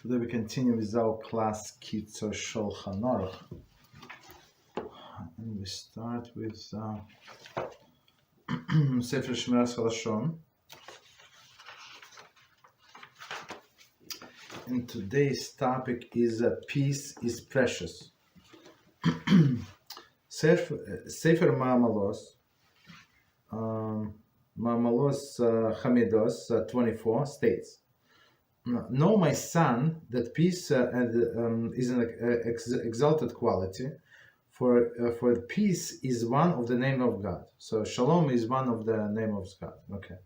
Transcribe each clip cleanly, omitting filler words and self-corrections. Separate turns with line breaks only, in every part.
Today we continue with our class Kitzur Shulchan Aruch, and we start with Sefer Shmiras Haloshon. And today's topic is peace is precious. Sefer Ma'amalos Hamidos 24 states, "Know, my son, that peace is an exalted quality, for peace is one of the name of God." So Shalom is one of the name of God. Okay.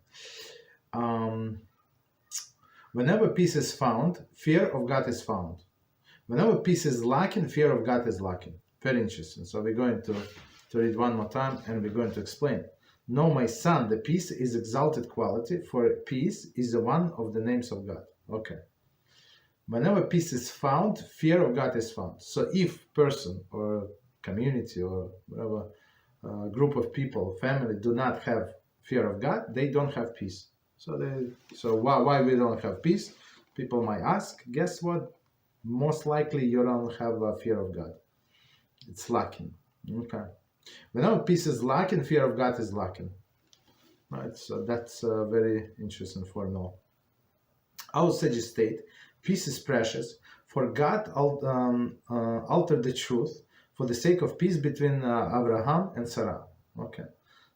Whenever peace is found, fear of God is found. Whenever peace is lacking, fear of God is lacking. Very interesting. So we're going to read one more time and we're going to explain. "Know, my son, the peace is exalted quality, for peace is one of the names of God." Okay. Whenever peace is found, fear of God is found. So if person or community or whatever group of people, family do not have fear of God, they don't have peace. So why we don't have peace? People might ask. Guess what? Most likely you don't have a fear of God. It's lacking. Okay. Whenever peace is lacking, fear of God is lacking. Right. So that's a very interesting formula. Our sages state, peace is precious, for God altered the truth for the sake of peace between Abraham and Sarah. Okay.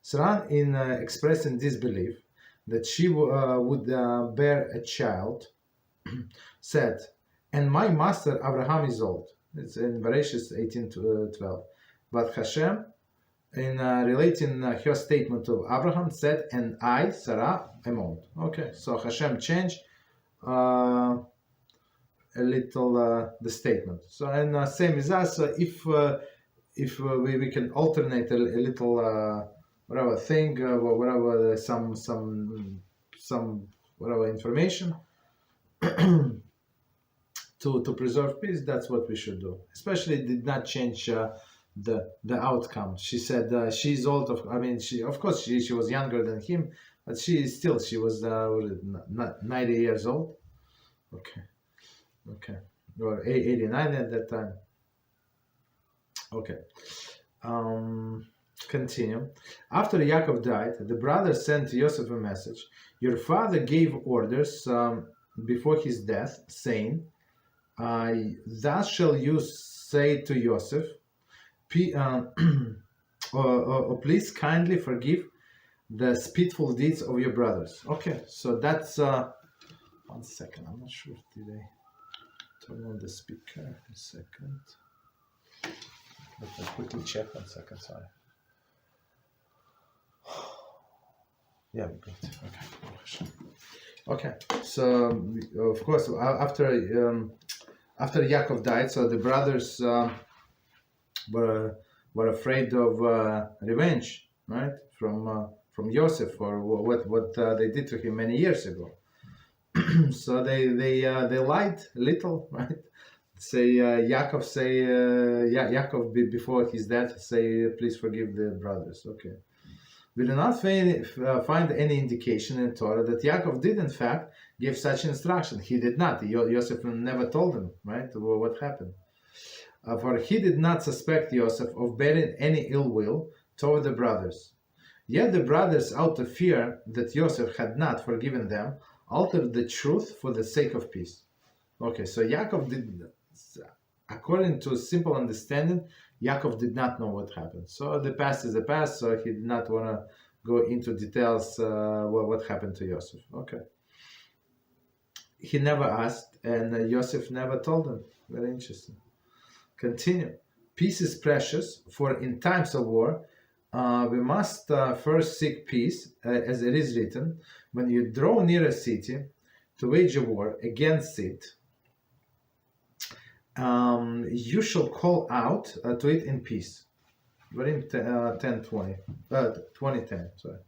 Sarah, in expressing this belief that she would bear a child, said, "And my master Abraham is old." It's in Bereshit 18:12. But HaShem, in relating her statement to Abraham, said, "And I, Sarah, am old." Okay, so HaShem changed a little the statement. So and same as us, if we can alternate a little whatever thing, whatever some whatever information to preserve peace, that's what we should do. Especially it did not change the outcome. She said she's old. She of course she was younger than him, but she was 90 years old. Okay, or 89 at that time. Okay. Continue. After Yaakov died, the brothers sent Yosef a message. "Your father gave orders before his death, saying, thus shall you say to Yosef, please kindly forgive the spiteful deeds of your brothers." Okay, so that's 1 second. I'm not sure. Did I turn on the speaker? A second. Let me quickly check. 1 second. Sorry. Yeah, we got it. Okay. So of course, after Yaakov died, so the brothers were afraid of revenge, right, from Yosef for what they did to him many years ago. So they lied a little, right? Yaakov before his death say, "Please forgive the brothers." Okay. We do not find any indication in Torah that Yaakov did in fact give such instruction. He did not. Yosef never told him, right, what happened. For he did not suspect Yosef of bearing any ill will toward the brothers. Yet the brothers, out of fear that Yosef had not forgiven them, altered the truth for the sake of peace. Okay, so Yaakov did, according to simple understanding, Yaakov did not know what happened. So the past is the past, so he did not want to go into details what happened to Yosef. Okay. He never asked, and Yosef never told him. Very interesting. Continue. Peace is precious, for in times of war, we must first seek peace, as it is written, "When you draw near a city to wage a war against it, you shall call out to it in peace." We're in 2010. Sorry.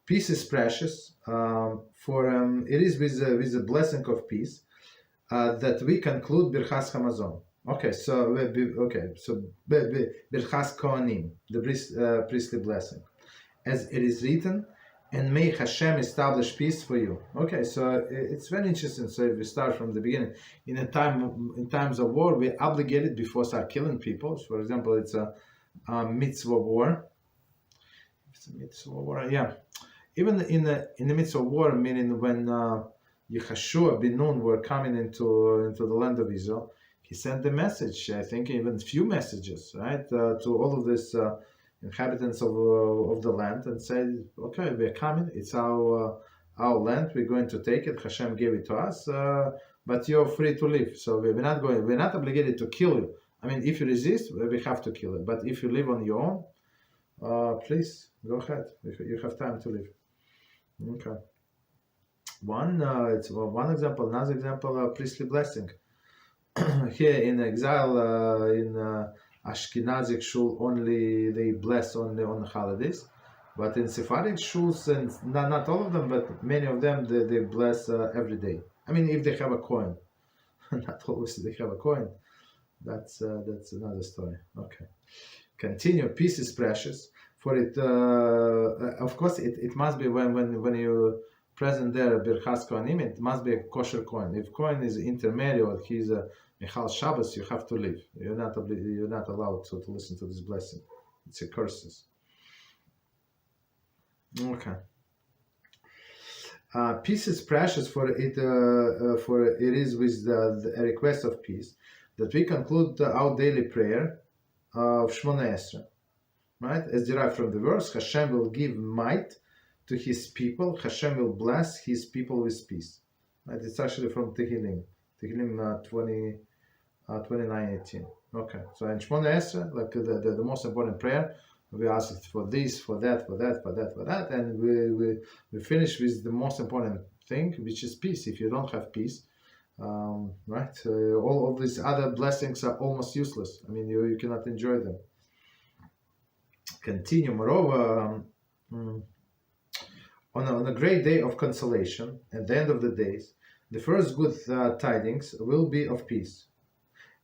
Peace is precious, for it is with the blessing of peace that we conclude Birchas Hamazon. Okay, so Birchas Kohanim, the priestly blessing, as it is written, and may HaShem establish peace for you. Okay, so it's very interesting. So if we start from the beginning, in times of war, we're obligated before start killing people. For example, it's a mitzvah war. It's a mitzvah war, yeah. Even in the midst of war, meaning when Yehoshua bin Nun were coming into the land of Israel, he sent the message. I think even few messages, right, to all of these inhabitants of the land, and said, "Okay, we're coming. It's our land. We're going to take it. HaShem gave it to us, but you're free to leave. So we're not going. We're not obligated to kill you. I mean, if you resist, we have to kill you. But if you live on your own, please go ahead. You have time to live." Okay. It's one example. Another example, priestly blessing. Here in exile, in Ashkenazic shul, only they bless only on holidays, but in Sephardic shuls, and not all of them, but many of them, they bless every day. I mean, if they have a coin, not always they have a coin. That's another story. Okay, continue. Peace is precious. For it, of course, it must be when you present there Birchas Kohanim, it must be a kosher coin. If coin is intermediate, he's a Michal Shabbos, you have to leave. You're not allowed to listen to this blessing. It's a curses. Okay. Peace is precious, for it is with the request of peace that we conclude our daily prayer of Shmona Esrei, right? As derived from the verse, HaShem will give might to his people. HaShem will bless his people with peace. Right? It's actually from Tehillim 29:18. Okay, so in Shmona Esrei, like the most important prayer, we ask for this, for that, and we finish with the most important thing, which is peace. If you don't have peace, right, all of these other blessings are almost useless. I mean, you cannot enjoy them. Continue. Moreover, on a great day of consolation, at the end of the days, the first good tidings will be of peace.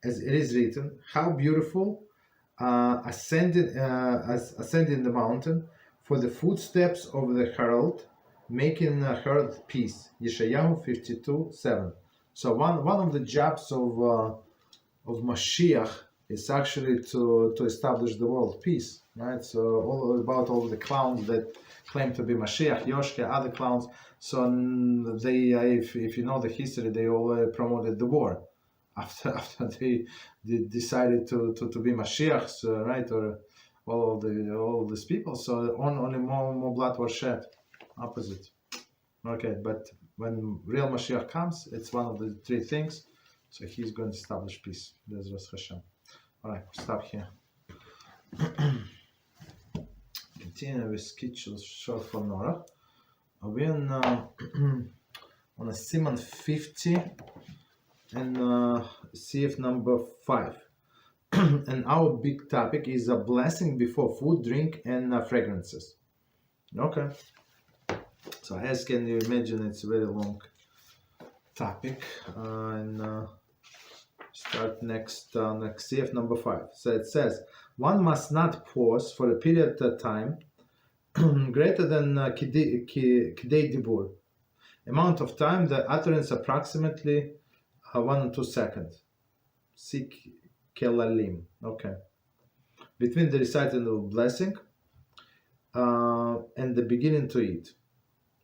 As it is written, how beautiful ascending the mountain for the footsteps of the herald, making herald peace. Yeshayahu 52:7. So one of the jobs of Mashiach is actually to establish the world peace, right? So all the clowns that claim to be Mashiach, Yoshke, other clowns. So they, if you know the history, they all promoted the war after they decided to be Mashiachs, right? Or all these people. So only more blood was shed. Opposite. Okay, but when real Mashiach comes, it's one of the three things. So he's going to establish peace. BeEzrat HaShem. All right, stop here. Continue with Kitzur Shulchan Aruch. We're on a Siman 50 and CF number 5. And our big topic is a blessing before food, drink, and fragrances. Okay. So as can you imagine, it's a very long topic. And start next CF number 5. So it says, one must not pause for a period of time greater than Kidei Dibur. Amount of time, the utterance approximately 1 or 2 seconds. Sik Kelalim. Okay. Between the reciting of blessing and the beginning to eat.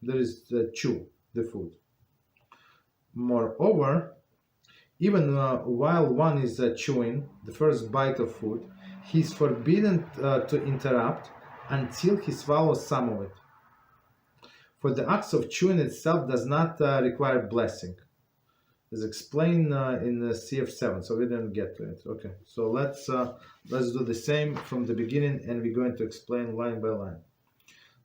There is the chew, the food. Moreover, even while one is chewing the first bite of food, he is forbidden to interrupt until he swallows some of it. For the act of chewing itself does not require blessing. As explained in CF7, so we didn't get to it. Okay, so let's do the same from the beginning, and we're going to explain line by line.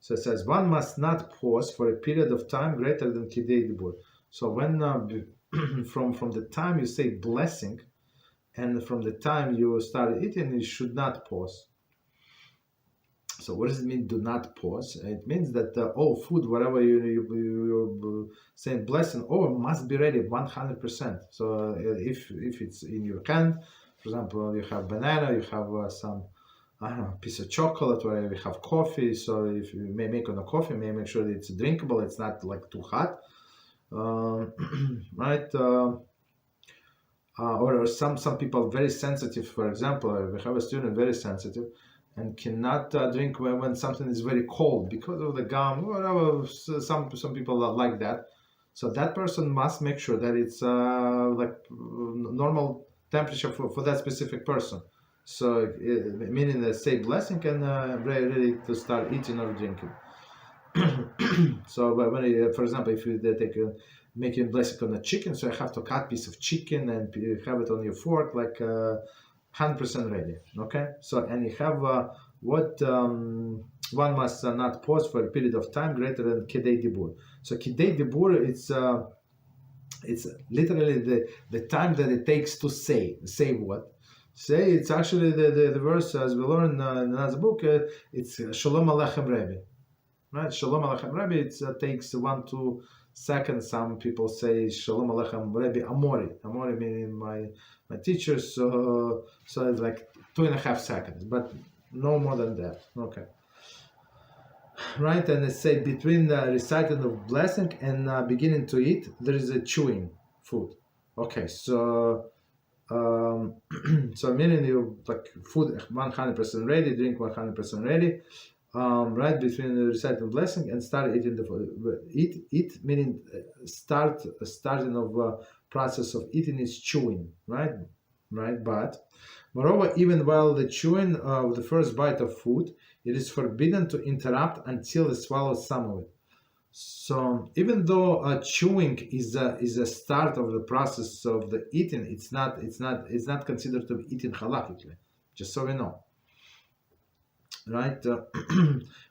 So it says, one must not pause for a period of time greater than Kidei Dibur. So when from the time you say blessing and from the time you start eating, you should not pause. So what does it mean, do not pause? It means that all food, whatever you're saying blessing over, must be ready 100%. So if it's in your hand, for example, you have banana, you have some I don't know, a piece of chocolate, or we have coffee. So if you may make on a coffee, may make sure that it's drinkable. It's not like too hot, right? Or some people very sensitive. For example, we have a student very sensitive and cannot drink when something is very cold because of the gum. Whatever. Some people are like that. So that person must make sure that it's like normal temperature for that specific person. So meaning the say blessing and ready to start eating or drinking. So when for example, if you take making blessing on a chicken, so you have to cut piece of chicken and have it on your fork like 100% ready. Okay, so and you have what one must not pause for a period of time greater than kidei dibur. So kidei dibur, it's literally the time that it takes to say what. Say it's actually the verse as we learn in another book. It's Shalom Aleichem Rabbi, right? Shalom Aleichem Rabbi. It takes 1-2 seconds. Some people say Shalom Aleichem Rabbi Amori. Amori meaning my teacher. So it's like 2.5 seconds, but no more than that. Okay, right? And they say between the reciting of blessing and beginning to eat, there is a chewing food. Okay, so. So meaning you like food 100% ready, drink 100% ready, right between the reciting blessing and start eating the food. Eat meaning starting of process of eating is chewing, right? But moreover, even while the chewing of the first bite of food, it is forbidden to interrupt until they swallow some of it. So even though chewing is a start of the process of the eating, it's not considered to be eaten halachically. Just so we know, right?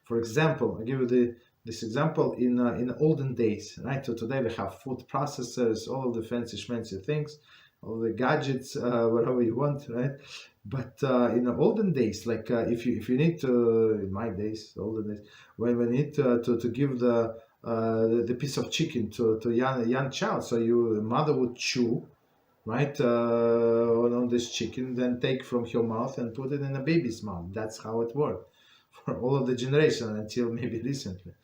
For example, I give you this example in olden days, right? So today we have food processors, all of the fancy schmancy things, all the gadgets, whatever you want, right? But in the olden days, like if you need to, in my days, olden days, when we need to give the piece of chicken to young child, so your mother would chew, right, on this chicken, then take from her mouth and put it in a baby's mouth. That's how it worked for all of the generation until maybe recently,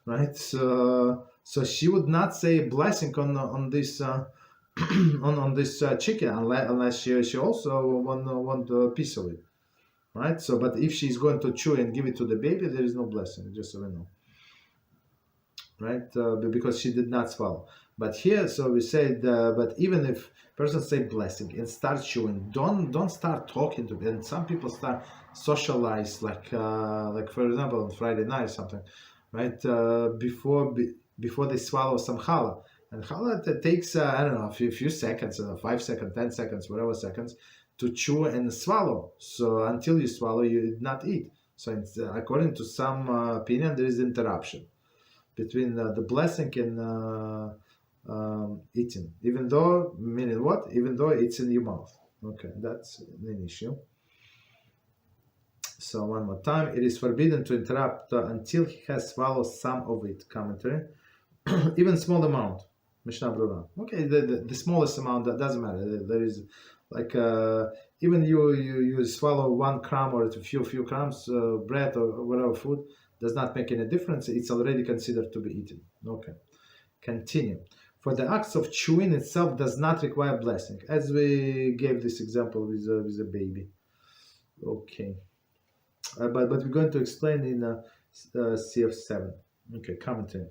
right? So she would not say a blessing on this on this chicken unless she also want a piece of it, right? So, but if she's going to chew and give it to the baby, there is no blessing. Just so we know. Right, because she did not swallow. But here, so we said, but even if person say blessing and start chewing, don't start talking to them. And some people start socialize, like for example on Friday night or something, right? Before they swallow some challah, and challah takes I don't know a few seconds, 5 seconds, 10 seconds, whatever seconds, to chew and swallow. So until you swallow, you did not eat. So it's, according to some opinion, there is interruption between the blessing and eating, even though, meaning what? Even though it's in your mouth. Okay, that's an issue. So one more time, it is forbidden to interrupt until he has swallowed some of it. Commentary, even small amount. Mishnah Brura. Okay, the smallest amount, that doesn't matter. There is like even you swallow 1 crumb or a few crumbs bread or whatever food, does not make any difference. It's already considered to be eaten. Okay, continue. For the acts of chewing itself does not require blessing, as we gave this example with a baby. Okay, but we're going to explain in CF7. Okay, commentary.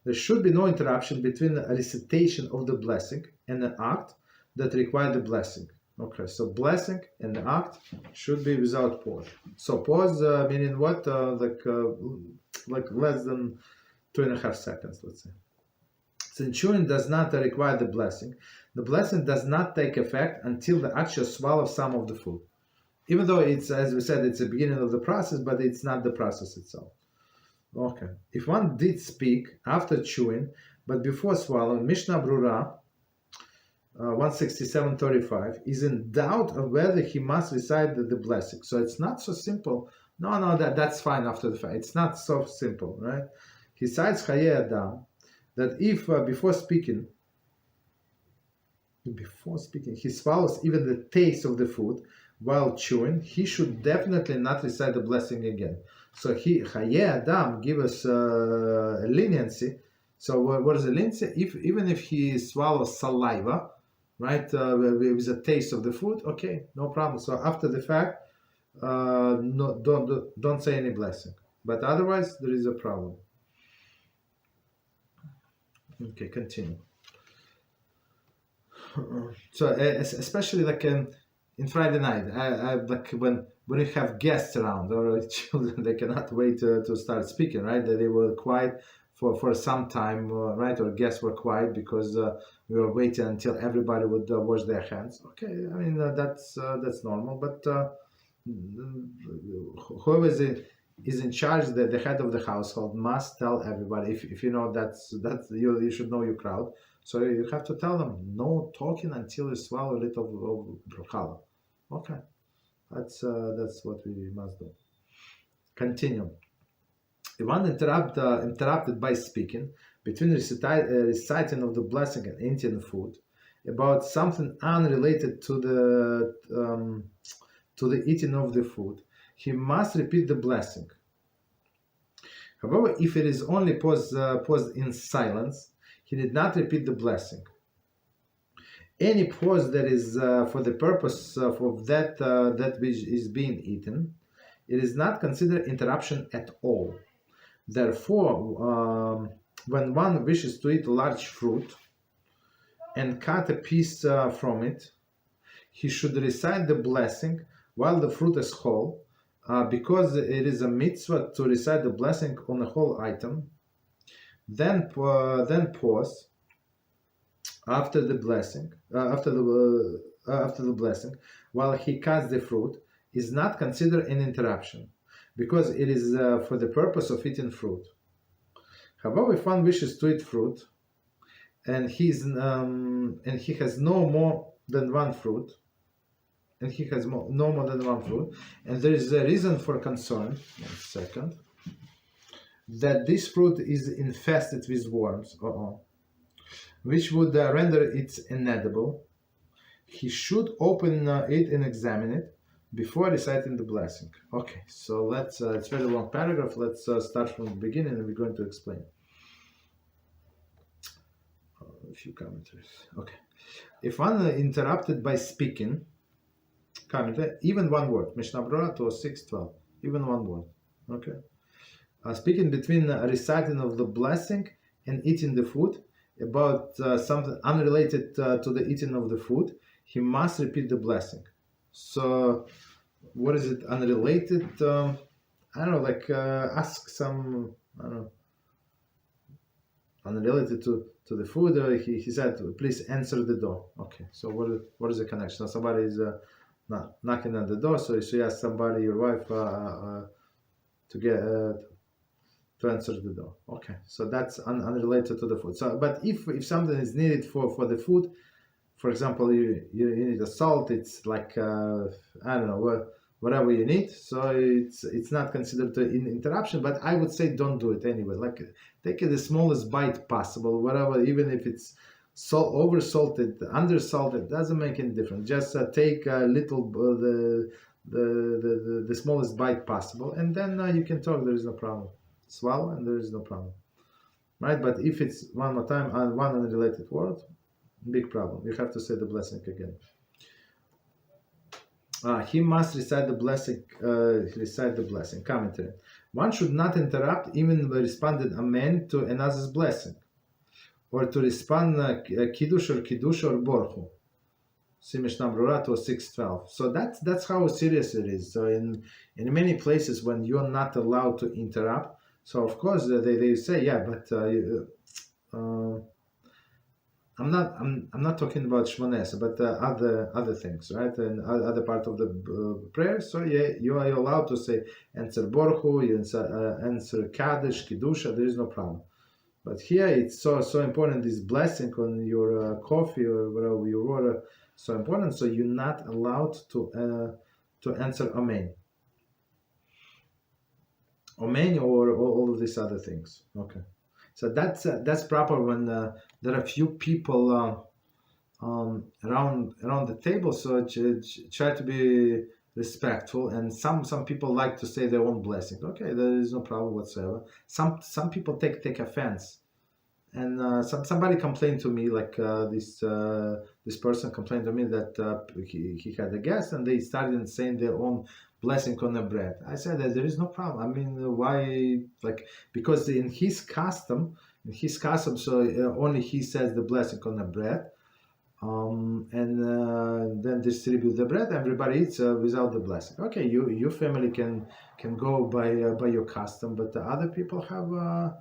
There should be no interruption between the recitation of the blessing and the act that require the blessing. Okay, so blessing and the act should be without pause. So pause meaning what? Like less than 2.5 seconds, let's say. Since chewing does not require the blessing does not take effect until the actual swallow of some of the food. Even though it's, as we said, it's the beginning of the process, but it's not the process itself. Okay, if one did speak after chewing, but before swallowing, Mishnah Brura 167.35 is in doubt of whether he must recite the blessing. So it's not so simple. No, that's fine after the fact. It's not so simple, right? He cites Chaye Adam that if before speaking he swallows even the taste of the food, while chewing, he should definitely not recite the blessing again. So Chaye Adam give us leniency. So what is the leniency? Even if he swallows saliva, right, with a taste of the food, okay, no problem. So after the fact, no, don't say any blessing. But otherwise, there is a problem. Okay, continue. So especially like in Friday night, like when you have guests around or children, they cannot wait to start speaking, right? They were quiet for some time, right? Or guests were quiet because we were waiting until everybody would wash their hands. Okay, I mean that's normal, but whoever is in charge, the head of the household must tell everybody. If you know that's you should know your crowd. So you have to tell them no talking until you swallow a little of brocha. Okay, that's what we must do. Continue. If one interrupted by speaking between reciting of the blessing and eating food about something unrelated to the eating of the food, he must repeat the blessing. However, if it is only paused in silence, he did not repeat the blessing. Any pause that is for the purpose of that which is being eaten, it is not considered interruption at all. Therefore, when one wishes to eat a large fruit and cut a piece from it, he should recite the blessing while the fruit is whole, because it is a mitzvah to recite the blessing on a whole item. Then pause after the blessing, after the blessing, while he cuts the fruit, is not considered an interruption, because it is for the purpose of eating fruit. However, if one wishes to eat fruit, and he has no more than one fruit, and there is a reason for concern. 1 second. That this fruit is infested with worms, which would render it inedible, he should open it and examine it before reciting the blessing. Okay, so let's, it's a very long paragraph, let's start from the beginning and we're going to explain. A few commentaries. Okay. If one interrupted by speaking, even one word, Mishnah Brocha 6:12, even one word, okay? Speaking between reciting of the blessing and eating the food about something unrelated to the eating of the food, he must repeat the blessing. So, what is it unrelated? I don't know, like ask some, I don't know, unrelated to the food. He said, please answer the door. Okay, so what is the connection? Now somebody is knocking on the door, so you ask somebody, your wife, to get to answer the door. Okay, so that's unrelated to the food. So, but if something is needed for the food, for example, you need a salt, it's like I don't know, whatever you need. So it's not considered an interruption. But I would say don't do it anyway. Like take the smallest bite possible, whatever, even if it's over salted, under salted, doesn't make any difference. Just take a little the smallest bite possible, and then you can talk. There is no problem. Swallow and there is no problem, right? But if it's one more time and one unrelated word, big problem. You have to say the blessing again. He must recite the blessing. Commentary. One should not interrupt even by responding amen to another's blessing, or to respond kiddush or borchu. See Mishnah Brocha 6:12. So that's how serious it is. So in many places when you're not allowed to interrupt, so of course they say, yeah, but I'm not talking about Shmiras, but other things, right? And other part of the prayer. So yeah, you are allowed to say answer Baruch, you answer Kaddish, Kiddusha. There is no problem. But here it's so important. This blessing on your coffee or whatever your water, so important. So you're not allowed to answer Amen. Amen or all of these other things. Okay, so that's proper when there are few people around the table. So try to be respectful. And some people like to say their own blessing. Okay, there is no problem whatsoever. Some people take offense. And somebody complained to me, like this person complained to me that he had a guest and they started saying their own blessing on the bread. I said that there is no problem. I mean, why? Like, because in his custom, so only he says the blessing on the bread, and then distribute the bread. Everybody eats without the blessing. Okay, your family can go by your custom, but the other people have.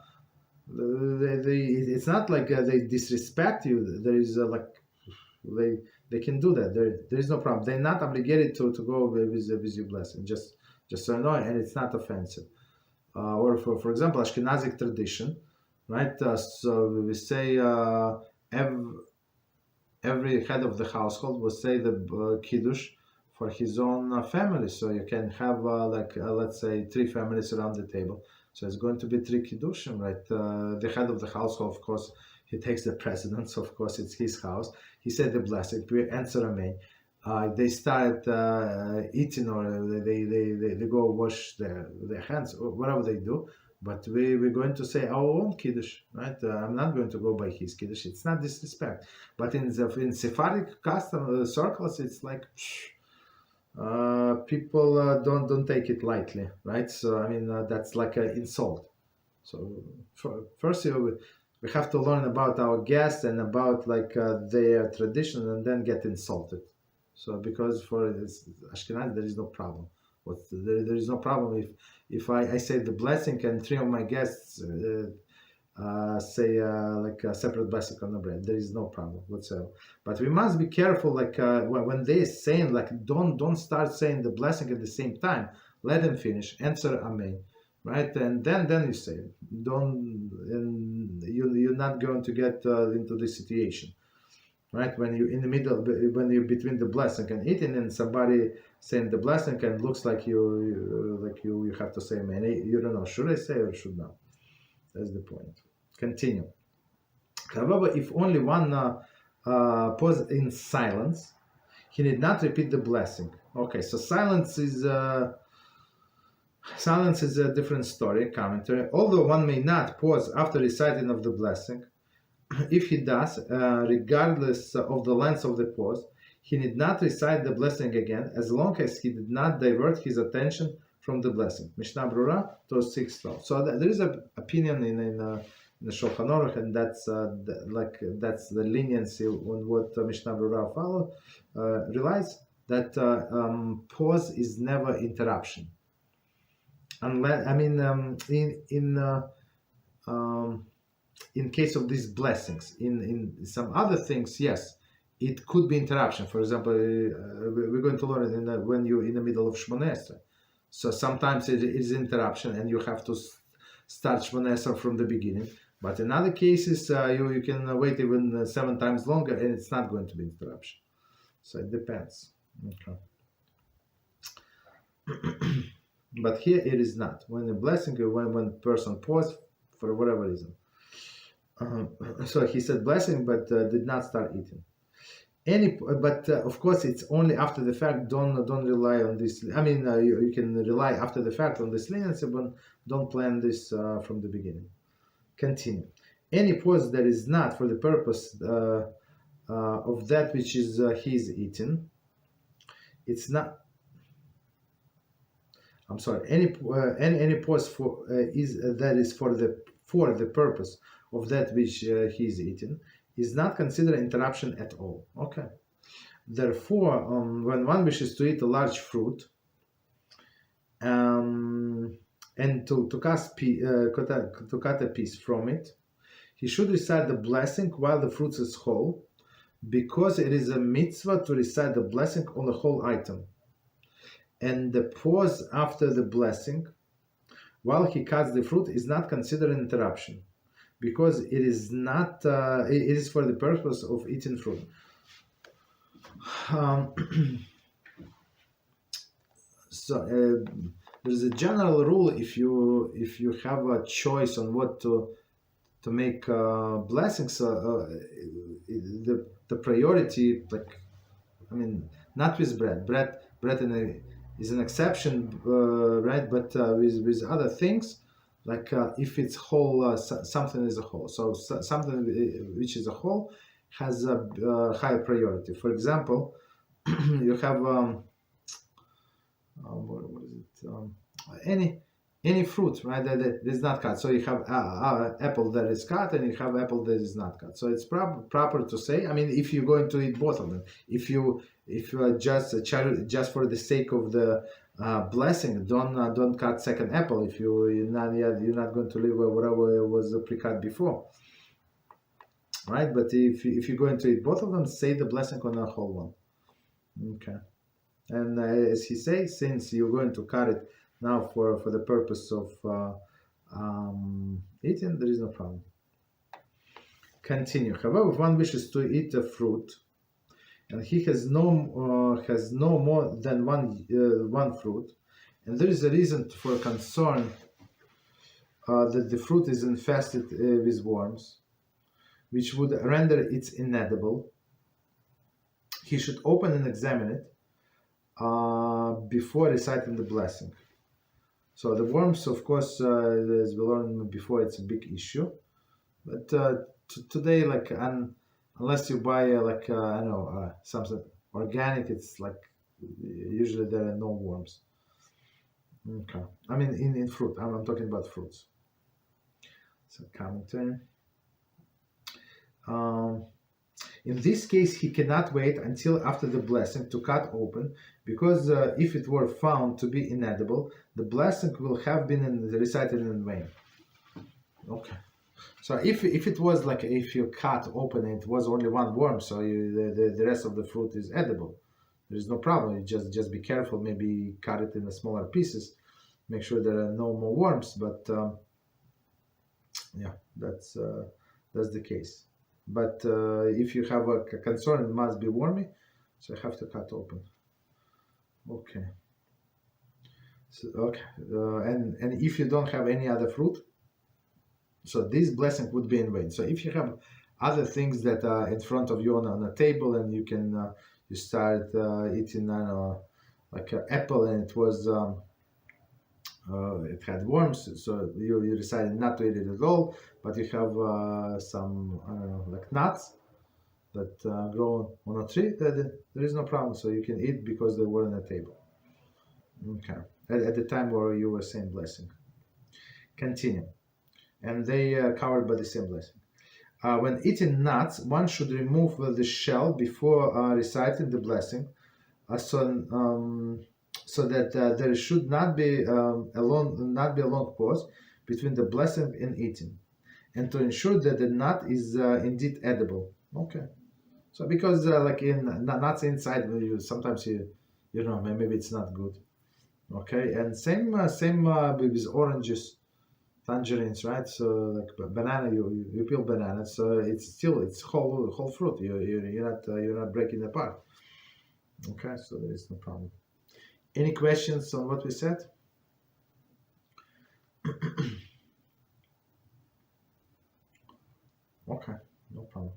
It's not like they disrespect you. There is like they can do that. There is no problem. They're not obligated to go with your blessing. Just so you know, and it's not offensive. Or for example, Ashkenazic tradition, right? So we say every head of the household will say the kiddush for his own family. So you can have let's say 3 families around the table. So it's going to be 3 kiddushim, right? The head of the household, of course, he takes the precedence. Of course, it's his house. He said the blessing. We answer amen. They start eating, or they go wash their hands, or whatever they do. But we're going to say our own kiddush, right? I'm not going to go by his kiddush. It's not disrespect. But in Sephardic custom circles, it's like people don't take it lightly, right? So I mean that's like an insult. So first we have to learn about our guests and about like their tradition, and then get insulted. So because for Ashkenaz there is no problem. There is no problem if I say the blessing and 3 of my guests say like a separate blessing on the bread. There is no problem whatsoever. But we must be careful, like when they're saying, like don't start saying the blessing at the same time. Let them finish. Answer amen, right? And then you say don't. And you're not going to get into this situation, right? When you're in the middle, when you're between the blessing and eating, and somebody saying the blessing, and looks like you have to say amen. You don't know, should I say or should not? That's the point. Continue. However, if only one pause in silence, he need not repeat the blessing. Okay, so silence is a different story, commentary. Although one may not pause after reciting of the blessing, if he does, regardless of the length of the pause, he need not recite the blessing again, as long as he did not divert his attention from the blessing. Mishnah Brura to 6:12. So there is an opinion in the Shulchan Aruch, and that's the leniency on what Mishnah Brura follow relies, that pause is never interruption. Unless, I mean, in case of these blessings, in some other things, yes, it could be interruption. For example, we're going to learn it when you're in the middle of Shmona Esrei. So sometimes it is interruption, and you have to start Shmona Esrei from the beginning. But in other cases, you can wait even 7 times longer, and it's not going to be interruption. So it depends. Okay. But here it is not. When the blessing, when person paused for whatever reason. So he said blessing, but did not start eating. But of course, it's only after the fact. Don't rely on this. I mean, you can rely after the fact on this leniency, but don't plan this from the beginning. Continue. Any pause that is not for the purpose of that which is he is eating, it's not. I'm sorry. Any pause for that is for the purpose of that which he is eating, is not considered interruption at all. Okay. Therefore, when one wishes to eat a large fruit, and to cut a piece from it, he should recite the blessing while the fruit is whole, because it is a mitzvah to recite the blessing on the whole item. And the pause after the blessing, while he cuts the fruit, is not considered an interruption, because it is not. It is for the purpose of eating fruit. So there's a general rule: if you have a choice on what to make blessings, the the priority, not with bread. Bread is an exception, right? But with other things, if it's whole, something is a whole. So something which is a whole has a higher priority. For example, you have what is it? Any fruit, right? That is not cut. So you have apple that is cut, and you have apple that is not cut. So it's proper to say. If you're going to eat both of them, if you are just for the sake of the blessing, don't cut second apple. If you're not going to live whatever was pre-cut before, right? But if you're going to eat both of them, say the blessing on the whole one. Okay. And as he says, since you're going to cut it now for the purpose of eating, there is no problem. Continue. However, if one wishes to eat a fruit, and he has no more than one fruit, and there is a reason for concern that the fruit is infested with worms, which would render it inedible, he should open and examine it before reciting the blessing. So the worms, of course, as we learned before, it's a big issue. But today, unless you buy something organic, it's usually there are no worms. Okay. In fruit. I'm talking about fruits. So commentary. In this case, he cannot wait until after the blessing to cut open, because if it were found to be inedible, the blessing will have been recited in vain. Okay. So if it was if you cut open and it was only one worm, so the rest of the fruit is edible, there is no problem. You just be careful. Maybe cut it in smaller pieces. Make sure there are no more worms. But yeah, that's the case. But if you have a concern, it must be wormy, so you have to cut open. Okay. So, okay. And if you don't have any other fruit, so this blessing would be in vain. So if you have other things that are in front of you on a table, and you can you start eating like an apple, and it was it had worms, so you decided not to eat it at all, but you have some nuts that grow on a tree, that there is no problem, so you can eat because they were on the table. Okay. At the time where you were saying blessing. Continue. And they are covered by the same blessing. When eating nuts, one should remove the shell before reciting the blessing, so that there should not be a long pause between the blessing and eating, and to ensure that the nut is indeed edible. Okay. So because in nuts inside, sometimes you know, maybe it's not good. Okay. And same with oranges, tangerines, right? So banana, you peel banana, so it's whole fruit. You're not breaking it apart. Okay, so there is no problem. Any questions on what we said? Okay, no problem.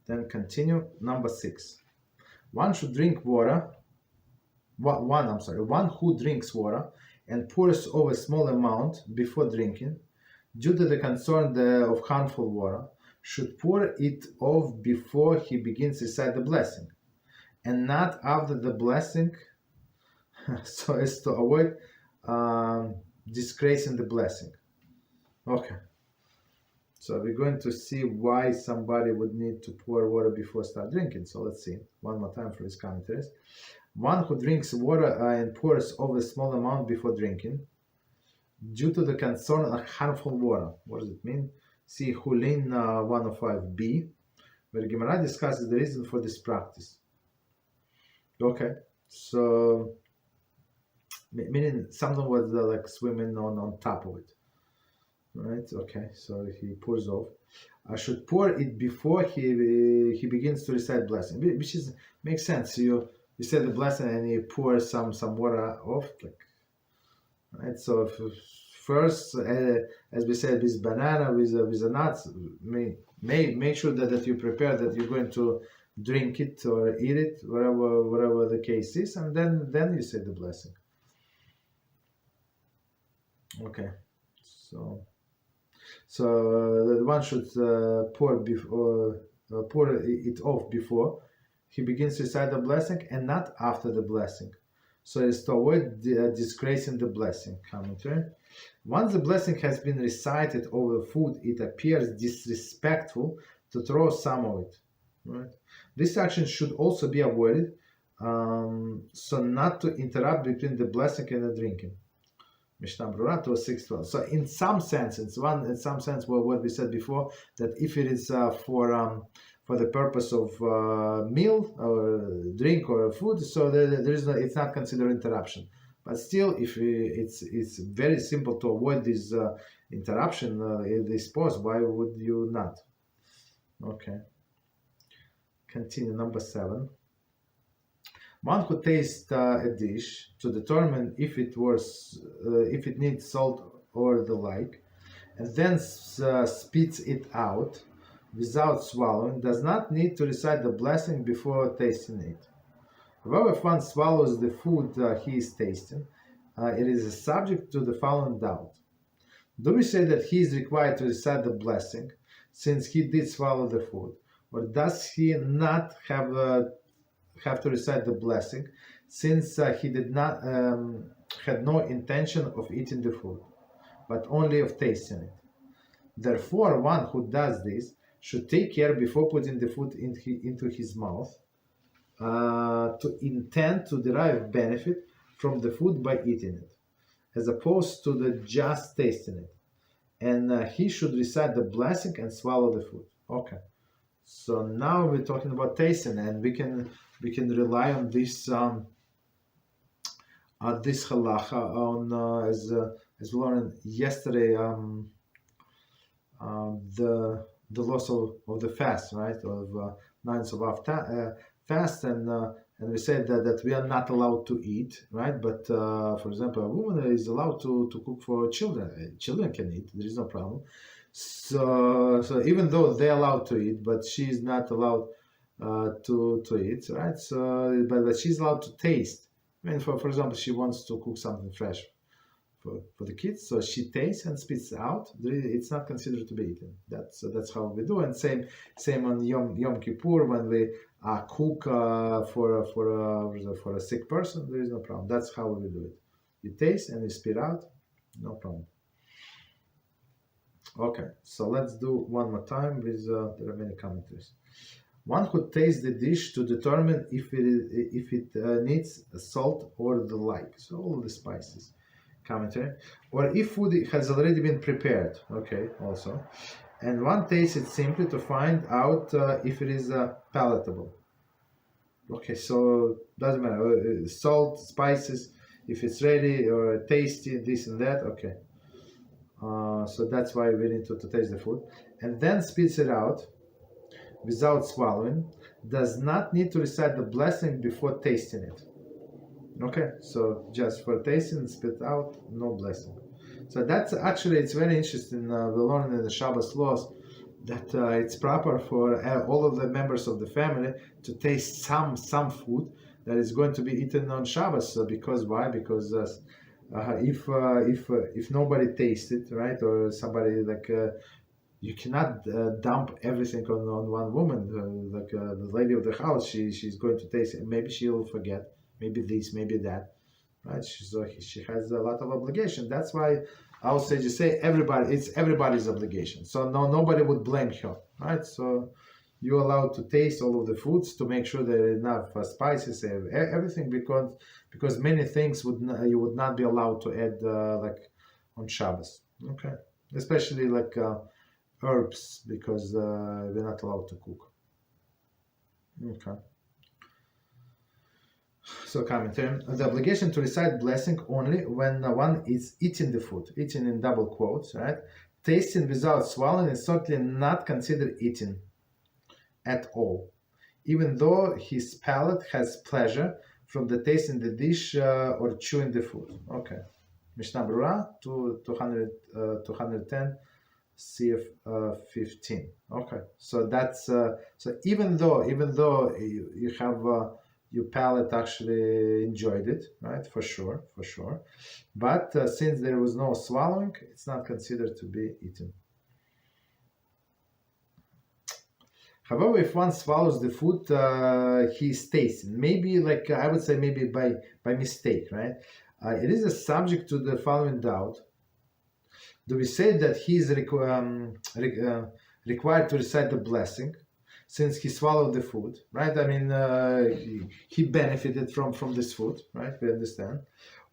Then continue. Number 6. One should drink water. One who drinks water and pours over a small amount before drinking, due to the concern of harmful water, should pour it off before he begins to recite the blessing, and not after the blessing, so as to avoid disgracing the blessing. Okay. So we're going to see why somebody would need to pour water before start drinking. So let's see one more time for his commentaries. One who drinks water and pours over a small amount before drinking, due to the concern of harmful water. What does it mean? See Hulin 105b, where Gemara discusses the reason for this practice. Okay, so meaning something was swimming on top of it, right? Okay, so he pours off. I should pour it before he begins to recite blessing, which makes sense. You say the blessing and you pour some water off, right? So first, as we said, with banana, with the nuts, make sure that you prepare that you're going to drink it or eat it, whatever the case is, and then you say the blessing. Okay, so the one should pour it off before he begins to recite the blessing, and not after the blessing, so as to avoid disgracing the blessing. Commentary: once the blessing has been recited over food, it appears disrespectful to throw some of it. Right? This action should also be avoided, so not to interrupt between the blessing and the drinking. Mishnah Brura 6:12. So in some sense, what we said before, that if it is for the purpose of meal or drink or food, so it's not considered interruption. But still, if it's very simple to avoid this interruption, this pause, why would you not? Okay. Continue, number 7. One who tastes a dish to determine if it needs salt or the like, and then spits it out without swallowing, does not need to recite the blessing before tasting it. However, if one swallows the food he is tasting, it is subject to the following doubt. Do we say that he is required to recite the blessing since he did swallow the food, or does he not have to recite the blessing since he did not had no intention of eating the food, but only of tasting it? Therefore, one who does this should take care before putting the food into his mouth to intend to derive benefit from the food by eating it, as opposed to the just tasting it. And he should recite the blessing and swallow the food. Okay. So now we're talking about tasting, and we can rely on this this halacha on as we learned yesterday, the loss of the fast, right, of 9 of fast, and we said that we are not allowed to eat, right? But for example, a woman is allowed to cook for children. Children can eat. There is no problem. So even though they're allowed to eat, but she is not allowed to eat, right? So but she's allowed to taste. I mean, for example, she wants to cook something fresh for the kids, so she tastes and spits out. It's not considered to be eaten. That's how we do. And same on Yom Kippur, when we cook for a sick person. There is no problem. That's how we do it. You taste and you spit out, no problem. Okay, so let's do one more time with the remaining commentaries. One who tastes the dish to determine if it needs salt or the like. So all the spices. Commentary. Or if food has already been prepared. Okay, also. And one tastes it simply to find out if it is palatable. Okay, so doesn't matter. Salt, spices, if it's ready or tasty, this and that. Okay. So that's why we need to taste the food. And then spits it out without swallowing. Does not need to recite the blessing before tasting it. Okay, so just for tasting, spit out, no blessing. So that's actually, it's very interesting. We learned in the Shabbos laws that it's proper for all of the members of the family to taste some food that is going to be eaten on Shabbos. Because why? Because if nobody tastes it, right, or somebody you cannot dump everything on one woman. The lady of the house, she's going to taste it. Maybe she'll forget. Maybe this, maybe that, right? She has a lot of obligation. That's why our sages say it's everybody's obligation. So nobody would blame her, right? So you're allowed to taste all of the foods to make sure there are enough spices, everything, because many things you would not be allowed to add on Shabbos. Okay, especially herbs, because we're not allowed to cook. Okay. So commentary, the obligation to recite blessing only when one is eating the food, eating in double quotes, right? Tasting without swallowing is certainly not considered eating at all, even though his palate has pleasure from the tasting the dish or chewing the food. Okay. Mishnah Brura 210 CF 15. Okay, so that's so even though you have your palate actually enjoyed it, right? For sure, but since there was no swallowing, it's not considered to be eaten. However, if one swallows the food, he's tasting. Maybe, like I would say, maybe by mistake, right? It is a subject to the following doubt. Do we say that he is required to recite the blessing since he swallowed the food, right? I mean, he benefited from this food, right? We understand.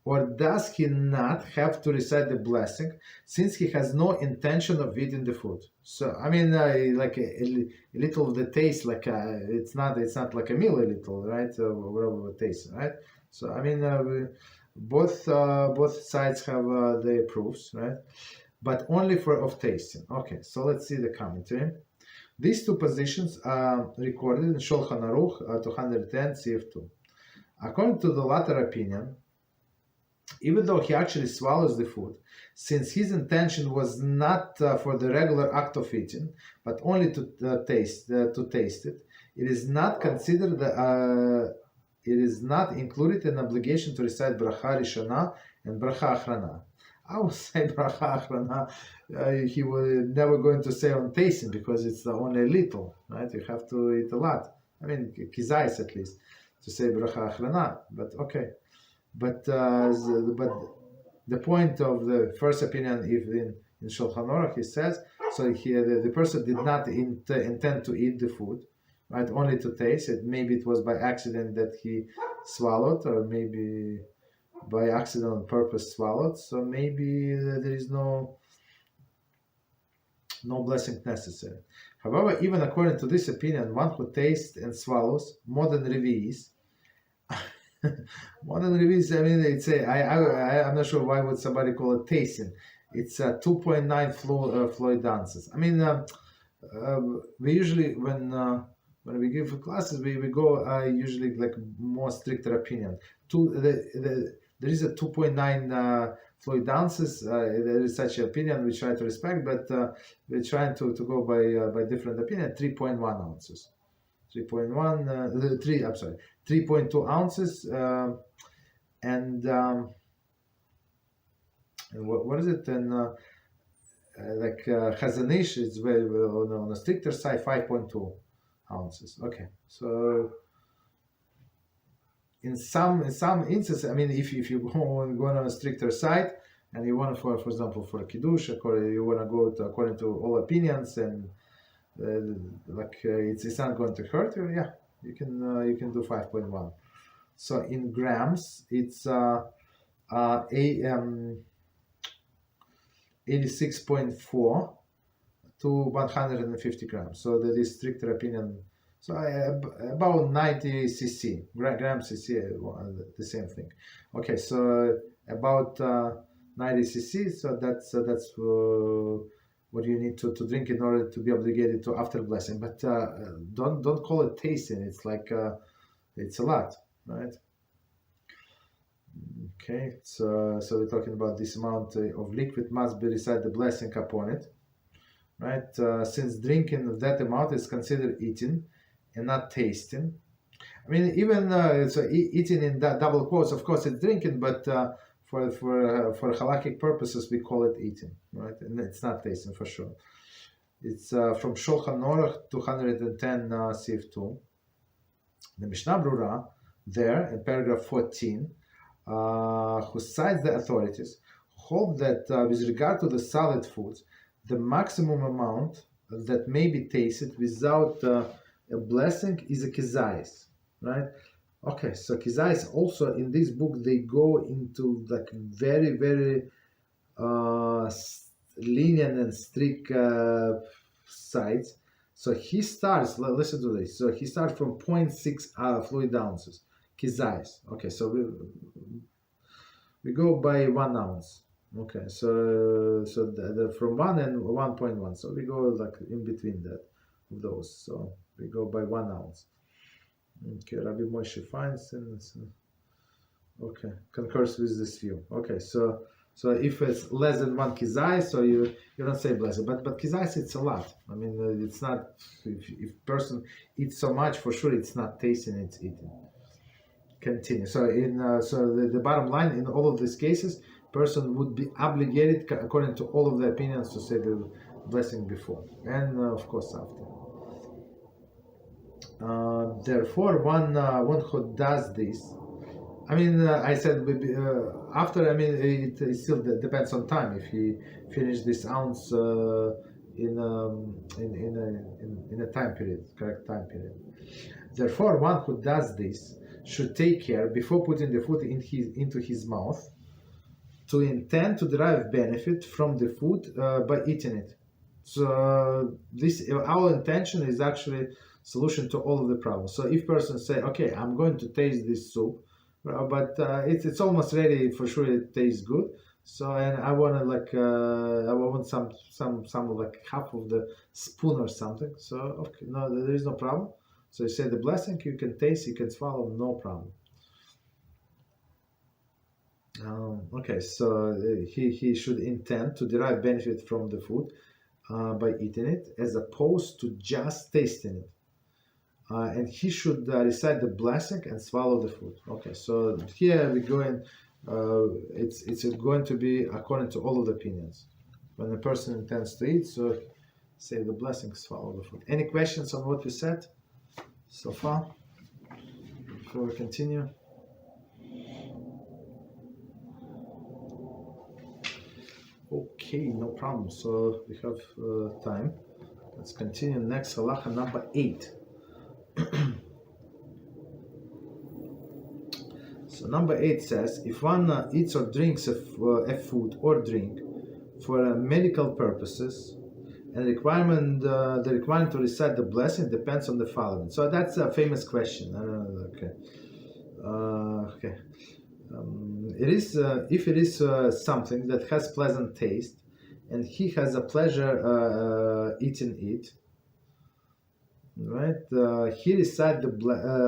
Or does he not have to recite the blessing since he has no intention of eating the food? So I mean, like a little of the taste, like it's not like a meal, a little, right? Whatever the taste, right? So I mean, both sides have their proofs, right? But only for of tasting. Okay, so let's see the commentary. These two positions are recorded in Shulchan Aruch 210 CF2. According to the latter opinion, even though he actually swallows the food, since his intention was not for the regular act of eating, but only to taste it, it is not considered it is not included an obligation to recite Brocha Rishona and Brocha Achrona. I would say Brocha Achrona, he was never going to say on tasting because it's only a little, right? You have to eat a lot. I mean, kizais at least, to say Brocha Achrona, but okay. But the point of the first opinion, if in Shulchan Aruch, he says, so here the person did not intend to eat the food, right? Only to taste it. Maybe it was by accident that he swallowed, or maybe by accident on purpose swallowed. So maybe there is no blessing necessary. However, even according to this opinion, one who tastes and swallows more than revies. More than reviews, I mean, it's I'm not sure why would somebody call it tasting. It's 2.9 Floyd dances. I mean, we usually when we give classes, we go usually like more stricter opinion. There is a 2.9 Floyd dances. There is such an opinion we try to respect, but we're trying to go by different opinion. 3.1 ounces. 3.2 ounces, and what is it? And like Chazanish is very on a stricter side, 5.2 ounces. Okay, so in some instances, I mean, if you go on a stricter side and you want for example for a kiddush, you want to go according to all opinions and it's not going to hurt you, yeah, you can do 5.1. So in grams, it's 86.4 to 150 grams. So that is stricter opinion. So about 90 cc, gram cc, the same thing. Okay, so about 90 cc. So that's what you need to drink in order to be obligated to after blessing. But don't call it tasting. It's like it's a lot, right? Okay, so we're talking about this amount of liquid must be recite the blessing upon it, right? Since drinking of that amount is considered eating and not tasting. I mean, even eating in that double quotes, of course, it's drinking, but for halakhic purposes, we call it eating, right? And it's not tasting for sure. It's from Shulchan Aruch 210 CF2. The Mishnah Brura there in paragraph 14, who cites the authorities, hold that with regard to the solid foods, the maximum amount that may be tasted without a blessing is a kizayis, right? Okay, so kizayis also in this book they go into like very very lenient and strict sides. So he starts. Listen to this. So he starts from 0.6 fluid ounces kizayis. Okay, so we go by 1 ounce. Okay, so the from 1 and 1.1. So we go like in between that of those. So we go by 1 ounce. Okay, Rabbi Moshe Feinstein. Okay, concurs with this view. Okay, so So if it's less than 1 kizai, so you don't say blessing. But kizai, it's a lot. I mean, it's not, if person eats so much, for sure it's not tasting, it's eating. Continue. So the bottom line, in all of these cases, person would be obligated, according to all of the opinions, to say the blessing before and of course after. Therefore, one who does this, I mean, I said after. I mean, it still depends on time. If he finished this ounce in a time period, correct time period. Therefore, one who does this should take care before putting the food into his mouth to intend to derive benefit from the food by eating it. So our intention is actually solution to all of the problems. So if person say, okay, I'm going to taste this soup, but it's almost ready, for sure it tastes good. So and I want to I want some like half of the spoon or something. So okay, no, there is no problem. So you say the blessing, you can taste, you can swallow, no problem. Okay, so he should intend to derive benefit from the food by eating it, as opposed to just tasting it. And he should recite the blessing and swallow the food. Okay, so here we go in. It's going to be according to all of the opinions. When a person intends to eat, so say the blessing, swallow the food. Any questions on what we said so far before we continue? Okay, no problem. So we have time. Let's continue. Next halacha number 8. So number 8 says, if one eats or drinks a food or drink for medical purposes, and the requirement to recite the blessing depends on the following. So that's a famous question. Okay. It is if it is something that has pleasant taste, and he has a pleasure eating it, right? He recite the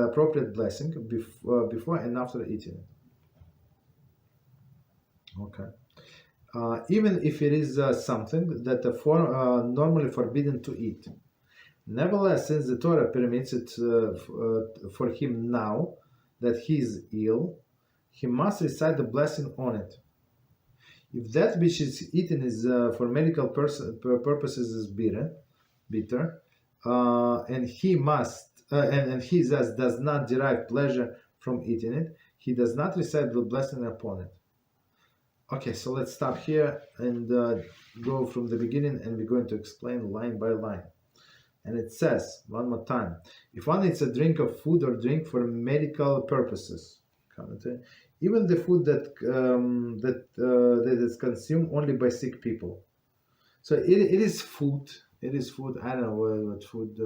appropriate blessing before and after eating it. Okay. Even if it is something that normally forbidden to eat. Nevertheless, since the Torah permits it for him now that he is ill, he must recite the blessing on it. If that which is eaten is for medical purposes is bitter, and he must and he thus does not derive pleasure from eating it, he does not recite the blessing upon it. Okay, so let's stop here and go from the beginning, and we're going to explain line by line. And it says one more time: if one eats a drink of food or drink for medical purposes, even the food that is consumed only by sick people. So it is food. It is food. I don't know what food.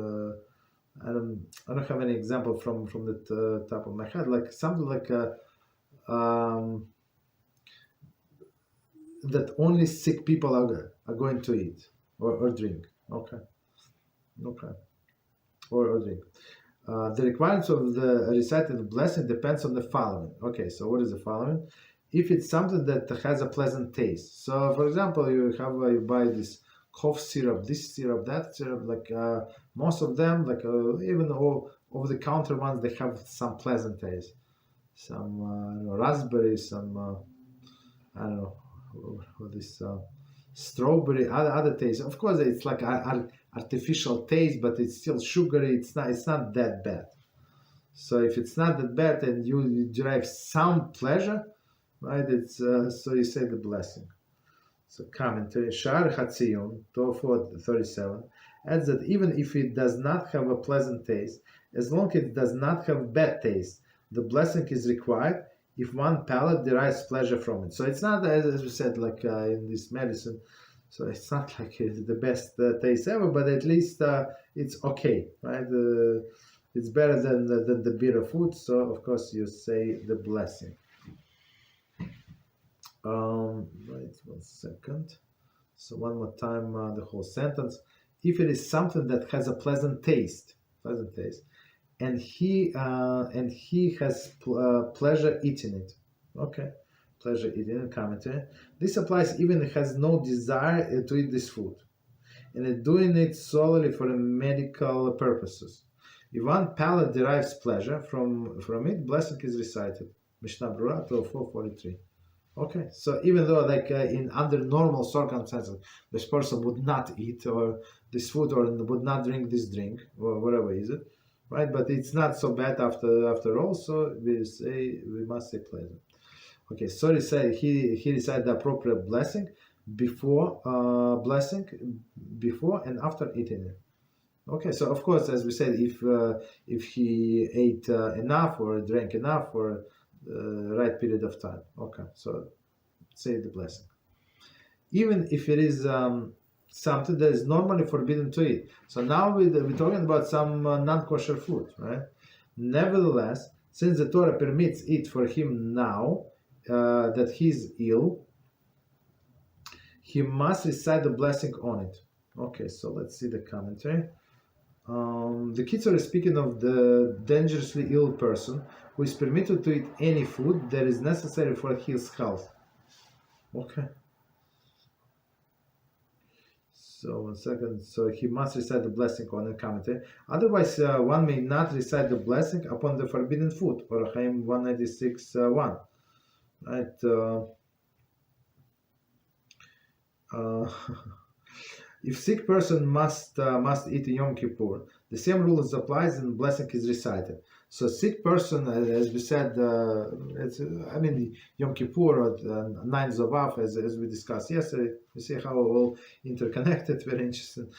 I don't have any example from the top of my head. Like something like that only sick people are going to eat or drink. Okay. Or drink. The requirements of the recited blessing depends on the following. Okay, so what is the following? If it's something that has a pleasant taste. So, for example, you buy this cough syrup, this syrup, that syrup. Like most of them, like even over the counter ones, they have some pleasant taste. Some raspberry, some I don't know what this strawberry, other taste. Of course, it's like artificial taste, but it's still sugary. It's not that bad. So if it's not that bad and you derive some pleasure, right? It's so you say the blessing. So commentary Shar Hatziyun Tofu 37 adds that even if it does not have a pleasant taste, as long as it does not have bad taste, the blessing is required if one palate derives pleasure from it. So it's not, as we said, like in this medicine. So it's not like it's the best taste ever, but at least it's okay, right? It's better than the bitter food. So of course you say the blessing. Right, 1 second. So one more time, the whole sentence. If it is something that has a pleasant taste, and he has pleasure eating it. Okay, pleasure eating in commentary. This applies even if it has no desire to eat this food, and it's doing it solely for medical purposes. If one palate derives pleasure from it, blessing is recited. Mishnah Berurah 4:43. Okay, so even though in under normal circumstances, this person would not eat or this food or would not drink this drink or whatever is it, right? But it's not so bad after all. So we must say pleasure. Okay, so he recited the appropriate blessing before and after eating it. Okay, so of course, as we said, if he ate enough or drank enough for right period of time. Okay, so say the blessing. Even if it is something that is normally forbidden to eat. So now we're talking about some non-kosher food, right? Nevertheless, since the Torah permits it for him now that he's ill, he must recite the blessing on it. Okay, so let's see the commentary. The Kitzur is speaking of the dangerously ill person who is permitted to eat any food that is necessary for his health. Okay. So 1 second. So he must recite the blessing on the commentary. Otherwise, one may not recite the blessing upon the forbidden food. Or HaKadosh 196:1. Right. If sick person must eat in Yom Kippur, the same rule applies and blessing is recited. So sick person, as we said, Yom Kippur or 9th of Av, as we discussed yesterday, you see how all interconnected, very interesting.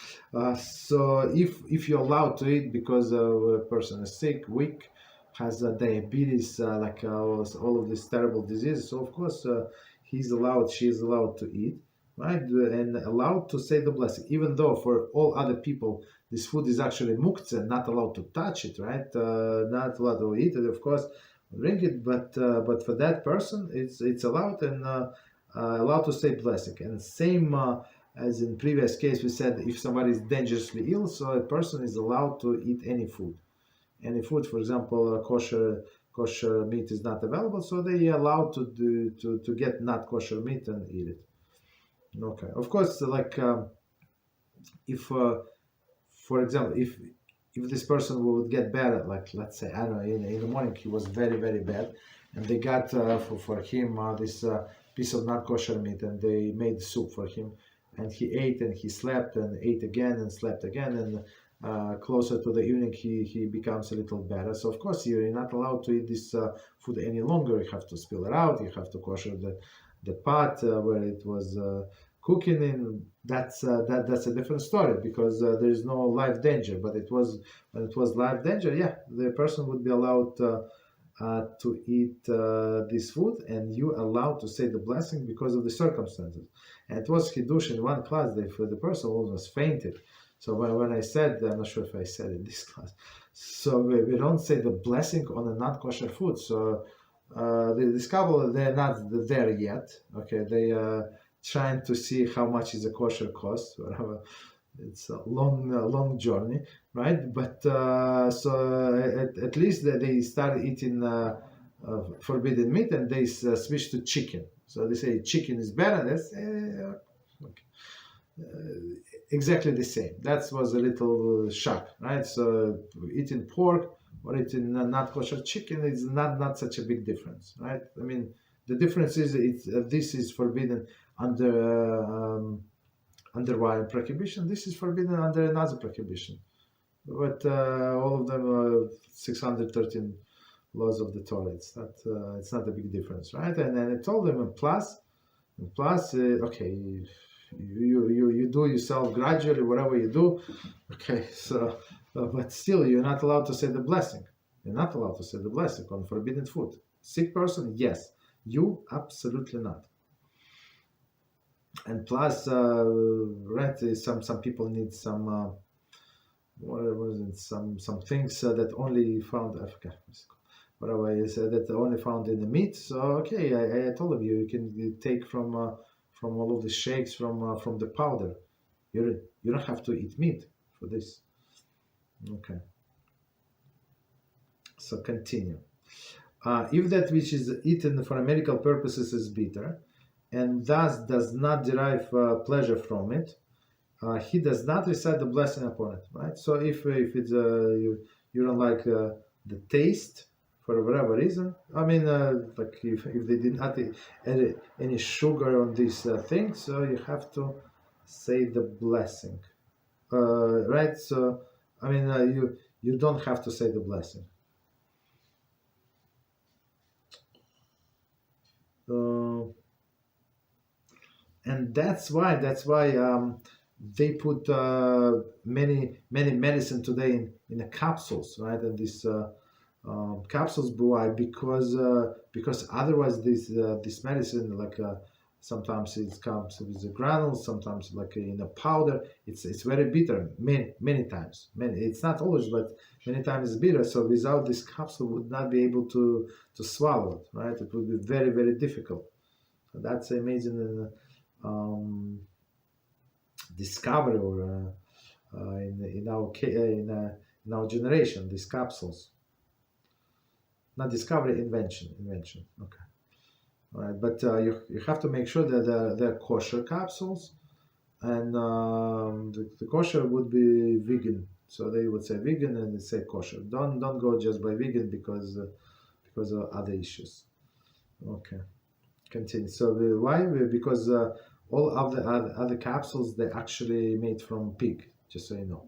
So if you're allowed to eat because a person is sick, weak, has diabetes, all of these terrible diseases, so of course she is allowed to eat. Right, and allowed to say the blessing, even though for all other people this food is actually muktzah, not allowed to touch it, right? Not allowed to eat it, of course, drink it, but for that person, it's allowed and allowed to say blessing. And same as in previous case, we said if somebody is dangerously ill, so a person is allowed to eat any food. For example, kosher meat is not available, so they are allowed to get not kosher meat and eat it. Okay. Of course, if, for example, if this person would get better, let's say, I don't know, in the morning he was very, very bad, and they got for him this piece of not kosher meat, and they made soup for him, and he ate and he slept and ate again and slept again, and closer to the evening he becomes a little better. So of course you're not allowed to eat this food any longer. You have to spill it out. You have to kosher the pot where it was cooking in. That's a different story, because there is no life danger. But when it was life danger, yeah, the person would be allowed to eat this food, and you allowed to say the blessing because of the circumstances. And it was Hiddush in one class that the person almost fainted. So when I said, I'm not sure if I said in this class, so we don't say the blessing on a non-kosher food. So this couple, they're not there yet. Okay, they are trying to see how much is a kosher cost. Whatever. It's a long journey, right? But so at least they start eating forbidden meat, and they switch to chicken. So they say chicken is better. They say, okay. Exactly the same. That was a little shock, right? So eating pork or eating not kosher chicken is not such a big difference, right? I mean, the difference is this is forbidden under one prohibition. This is forbidden under another prohibition. But all of them are 613 laws of the Torah. It's not a big difference, right? And then I told them, plus, okay, you do yourself gradually, whatever you do, okay. So, but still, you're not allowed to say the blessing. You're not allowed to say the blessing on forbidden food. Sick person, yes. You absolutely not. And plus, right? Some people need some some things that only found. I forgot whatever is that only found in the meat. So okay, I told them you can take from all of the shakes from the powder. You don't have to eat meat for this. Okay. So continue. If that which is eaten for medical purposes is bitter, and thus does not derive pleasure from it, he does not recite the blessing upon it, right? So if it's you don't like the taste for whatever reason, I mean, like if they did not add any sugar on these things, so you have to say the blessing, right? So I mean, you don't have to say the blessing. And that's why they put many medicine today in the capsules, right? And these capsules, why? Because otherwise this medicine, like sometimes it comes with the granules, sometimes like in a powder. It's very bitter many times. It's not always, but many times it's bitter. So without this capsule, would not be able to swallow it, right? It would be very difficult. So that's amazing. Discovery or in our generation, these capsules, not discovery, invention. Okay, all right, but you have to make sure that they're kosher capsules, and the kosher would be vegan, so they would say vegan and they say kosher. Don't go just by vegan because of other issues. Okay, continue. So why? Because all of the other capsules, they're actually made from pig, just so you know,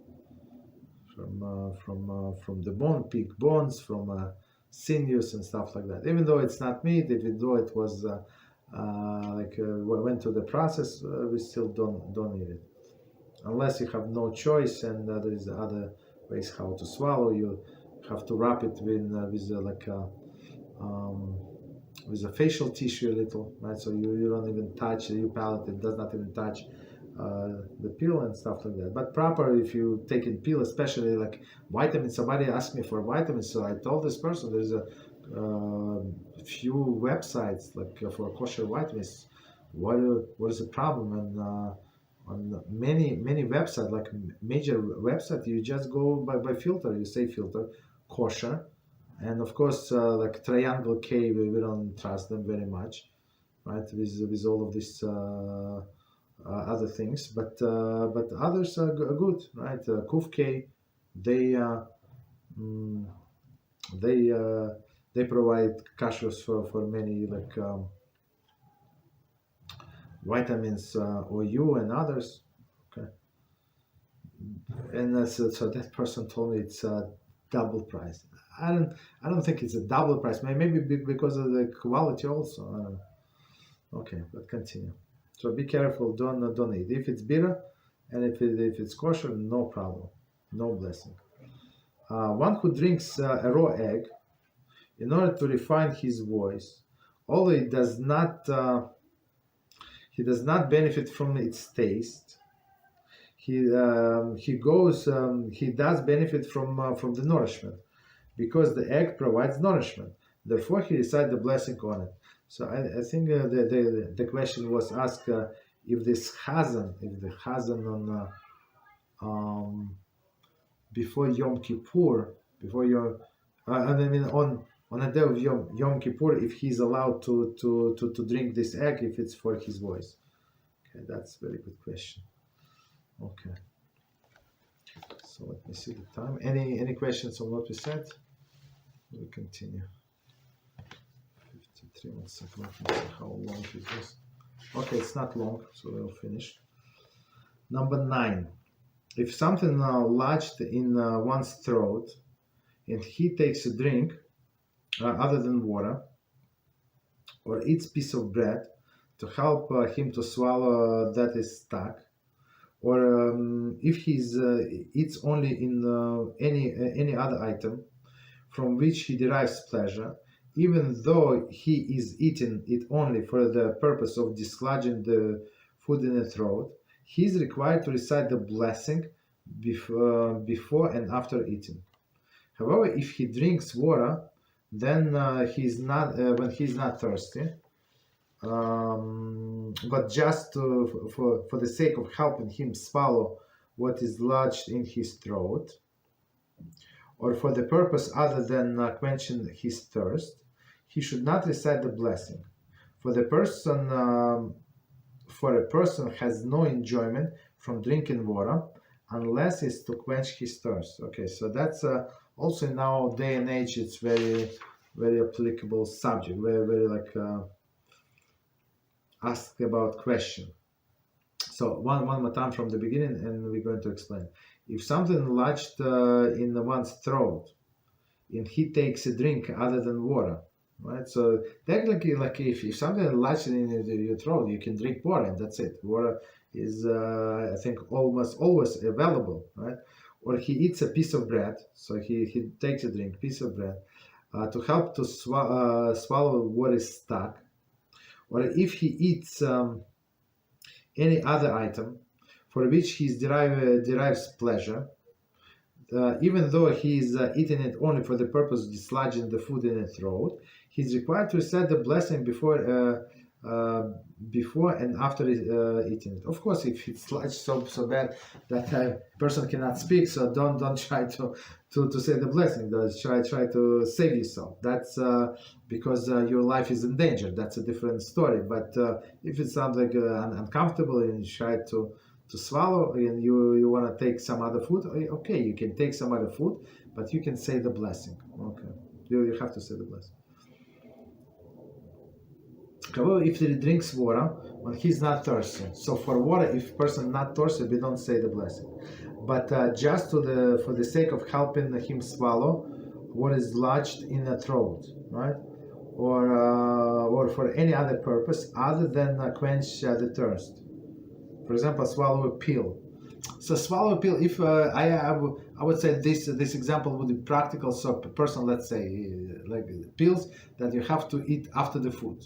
from the bone, pig bones, from sinews and stuff like that. Even though it's not meat, even though it was went through the process, we still don't eat it unless you have no choice, and there is other ways how to swallow. You have to wrap it with a facial tissue a little, right? So you don't even touch your palate; it does not even touch the pill and stuff like that. But proper, if you take in pill, especially like vitamins. Somebody asked me for vitamins, so I told this person there's a few websites like for kosher vitamins. What is the problem? And on many websites, like major website, you just go by filter. You say filter kosher. And of course, like Triangle K, we don't trust them very much, right? With all of these other things, but others are good, right? Kuf K, they they provide kashrus for many like vitamins, OU and others. Okay, and so that person told me it's double price. I don't think it's a double price. Maybe because of the quality also. I don't know. Okay, but continue. So be careful. Don't eat. If it's bitter, and if it's kosher, no problem, no blessing. One who drinks a raw egg in order to refine his voice, although he does not benefit from its taste. He does benefit from the nourishment, because the egg provides nourishment. Therefore, he recites the blessing on it. So I think the question was asked if the chazan on before Yom Kippur, I mean on a day of Yom Kippur, if he's allowed to drink this egg, if it's for his voice. Okay, that's a very good question. Okay. So let me see the time. Any questions on what we said? We'll continue. 53, 1 second. Let me see how long it is. Okay, it's not long, so we'll finish. Number 9. If something lodged in one's throat and he takes a drink other than water, or eats piece of bread to help him to swallow that is stuck, or if he eats only in any other item from which he derives pleasure, even though he is eating it only for the purpose of dislodging the food in the throat, he is required to recite the blessing before and after eating. However, if he drinks water, then he's not when he's not thirsty, but just for the sake of helping him swallow what is lodged in his throat, or for the purpose other than quenching his thirst, he should not recite the blessing. For a person has no enjoyment from drinking water unless it's to quench his thirst. Okay, so that's also in our day and age, it's very, very applicable subject, very, very asked about question. So one more time from the beginning, and we're going to explain. If something lodged in one's throat, and he takes a drink other than water, right? So technically, like if something lodged in your throat, you can drink water, and that's it. Water is, I think, almost always available, right? Or he eats a piece of bread, so he takes a drink, piece of bread, to help to swallow what is stuck. Or if he eats any other item for which he derives pleasure, even though he is eating it only for the purpose of dislodging the food in the throat, he is required to recite the blessing before and after eating it. Of course, if it's lodged so bad that a person cannot speak, so don't try to say the blessing. Try to save yourself. That's because your life is in danger. That's a different story. But if it sounds like uncomfortable and you try to swallow and you want to take some other food, okay, you can take some other food, but you can say the blessing. Okay, you have to say the blessing. However, if he drinks water when he's not thirsty, so for water, if person not thirsty, we don't say the blessing, but just for the sake of helping him swallow what is lodged in the throat, right? Or for any other purpose other than quench the thirst. For example, swallow a pill. So swallow a pill. If I would say this example would be practical. So a person, let's say, like pills that you have to eat after the food,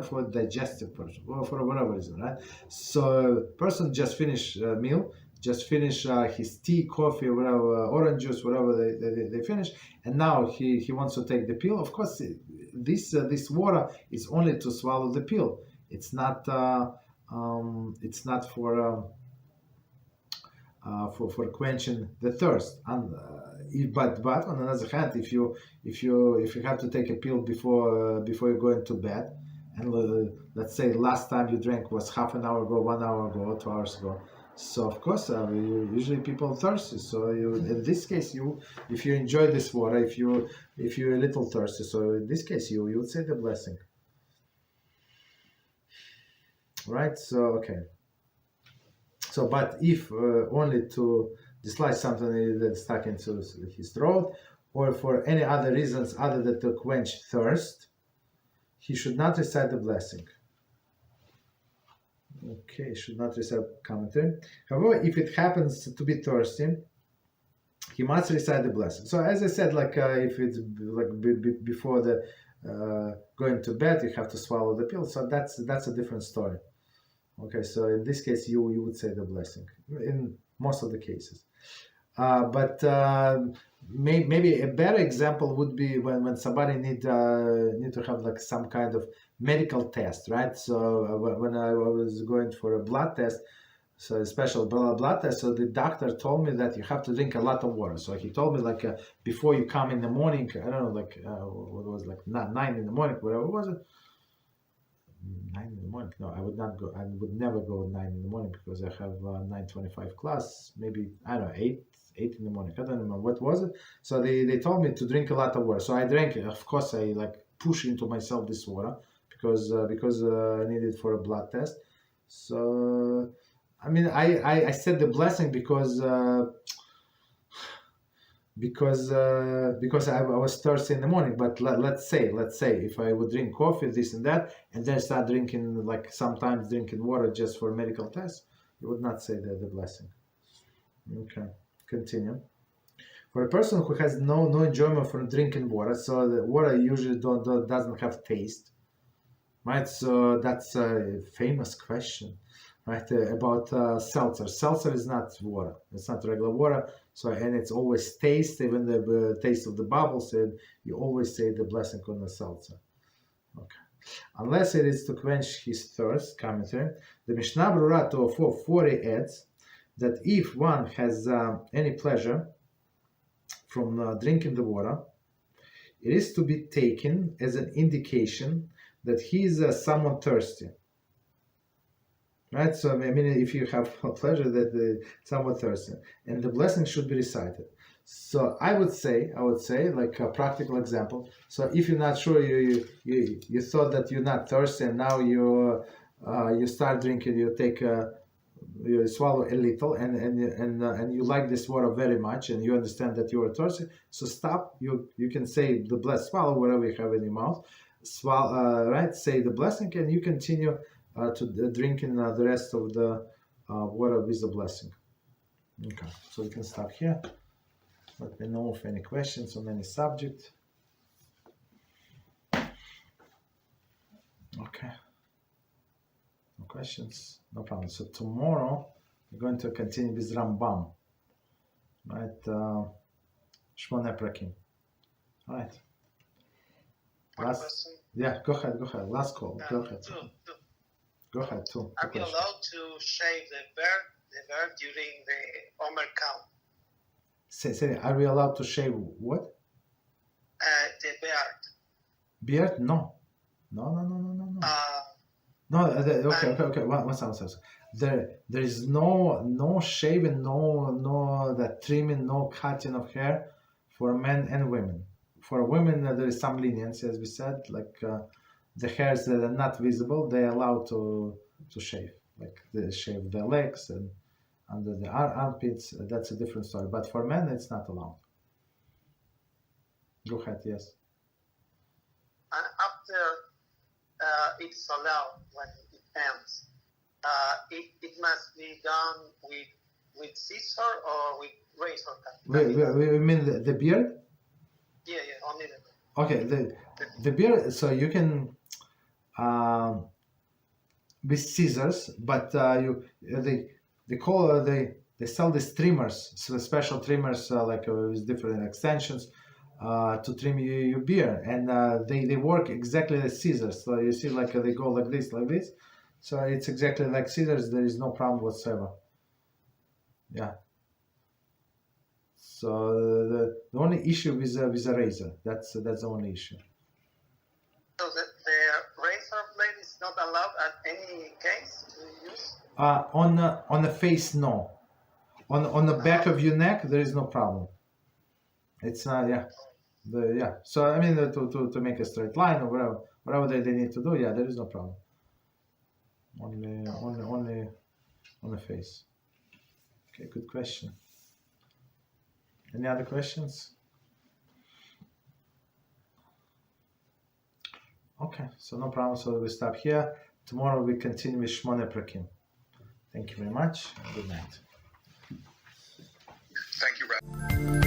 for digestive purpose or for whatever reason, right? So person just finish a meal, just finish his tea, coffee, whatever, orange juice, whatever they finish, and now he wants to take the pill. Of course, this water is only to swallow the pill. It's not for quenching the thirst. And but on the other hand, if you have to take a pill before you're going to bed, and let's say last time you drank was half an hour ago, 1 hour ago, 2 hours ago, so of course usually people are thirsty. So in this case, if you enjoy this water, if you're a little thirsty, so in this case you would say the blessing. Right, so okay. So, but if only to dislodge something that's stuck into his throat, or for any other reasons other than to quench thirst, he should not recite the blessing. Okay, should not recite commentary. However, if it happens to be thirsty, he must recite the blessing. So, as I said, if it's before the going to bed, you have to swallow the pill. So that's a different story. Okay, so in this case, you would say the blessing in most of the cases. But maybe a better example would be when somebody need to have like some kind of medical test, right? So when I was going for a blood test, so a special blood test, so the doctor told me that you have to drink a lot of water. So he told me before you come in the morning, I don't know, what was not 9 in the morning, whatever was it? 9 in the morning. No, I would not go. I would never go at 9 in the morning because I have 9:25 class. Maybe I don't know 8 in the morning. I don't remember what was it. So they told me to drink a lot of water. So I drank it. Of course, I push into myself this water because I need it for a blood test. So I mean I said the blessing because I was thirsty in the morning. But let's say if I would drink coffee, this and that, and then start drinking sometimes drinking water just for medical tests, you would not say the blessing. Okay, continue. For a person who has no enjoyment from drinking water, so the water usually doesn't have taste, right? So that's a famous question, right? About seltzer. Seltzer is not water. It's not regular water. So, and it's always taste, even the taste of the bubbles, and you always say the blessing on the seltzer. Okay. Unless it is to quench his thirst, commentary, the Mishnah Berurah 204:40 adds that if one has any pleasure from drinking the water, it is to be taken as an indication that he is somewhat thirsty. Right? So, I mean, if you have a pleasure that somewhat thirsty, and the blessing should be recited. So I would say, like a practical example. So if you're not sure, you thought that you're not thirsty, and now you start drinking, you swallow a little, and you like this water very much, and you understand that you are thirsty. So stop. You can say the blessed, swallow whatever you have in your mouth, swallow, right? Say the blessing, and you continue to drinking the rest of the water with the blessing. Okay, so we can stop here. Let me know if any questions on any subject. Okay. No questions? No problem. So tomorrow we're going to continue with Rambam. Right? Shmona Prakim. All right. Yeah, go ahead. Last call. Go ahead. Go ahead, too.
Are we allowed to shave the beard during the Omer count?
Say, are we allowed to shave what?
The beard.
Beard? No. Okay. One second. There is no shaving, no that trimming, no cutting of hair for men and women. For women, there is some leniency, as we said, like the hairs that are not visible, they are allowed to shave, like they shave their legs and under the armpits. That's a different story. But for men, it's not allowed. Go ahead, yes.
And after it's allowed when it ends, it must be done with scissor or with razor cut.
We mean the beard?
Yeah, only the beard.
Okay, the beard. So you can with scissors, but they sell these trimmers, so special trimmers with different extensions to trim your beard, and they work exactly like scissors. So you see, like they go like this. So it's exactly like scissors. There is no problem whatsoever. Yeah. So the only issue with a razor, that's the only issue.
So the razor blade is not allowed at any case to use?
On the face, no. On the back of your neck, there is no problem. It's not, yeah. So I mean, to make a straight line or whatever they need to do, there is no problem. Only on the face. Okay, good question. Any other questions? Okay, so no problem. So we stop here. Tomorrow we continue with Shmona Prakim. Thank you very much. Good night.
Thank you, Rabbi.